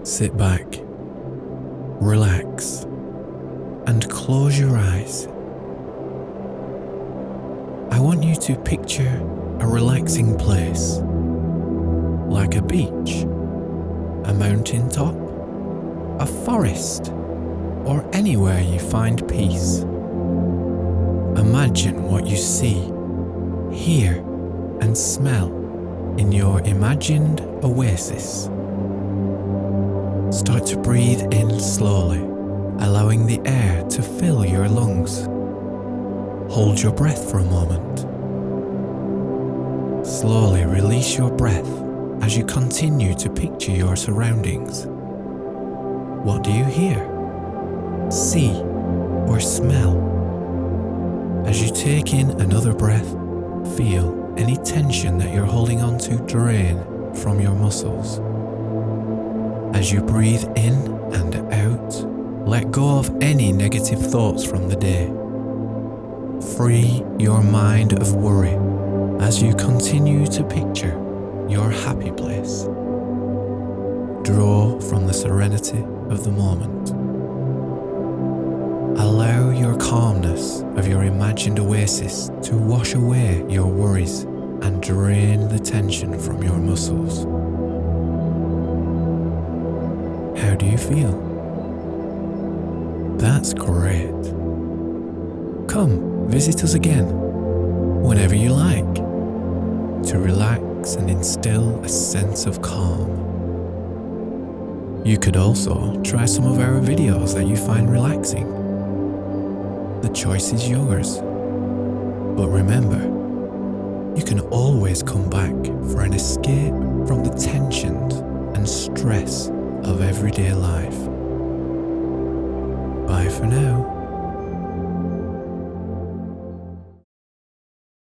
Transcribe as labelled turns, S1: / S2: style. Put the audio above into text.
S1: Sit back, relax, and close your eyes. I want you to picture a relaxing place, like a beach, a mountain top, a forest, or anywhere you find peace. Imagine what you see, hear, and smell in your imagined oasis. Start to breathe in slowly, allowing the air to fill your lungs. Hold your breath for a moment. Slowly release your breath as you continue to picture your surroundings. What do you hear, see, or smell? As you take in another breath, feel any tension that you're holding on to drain from your muscles. As you breathe in and out, let go of any negative thoughts from the day. Free your mind of worry as you continue to picture your happy place. Draw from the serenity of the moment. Allow your calmness of your imagined oasis to wash away your worries and drain the tension from your muscles. How do you feel? That's great. Come, visit us again, whenever you like, to relax and instill a sense of calm. You could also try some of our videos that you find relaxing. The choice is yours. But remember, you can always come back for an escape from the tensions and stress of everyday life. Bye for now.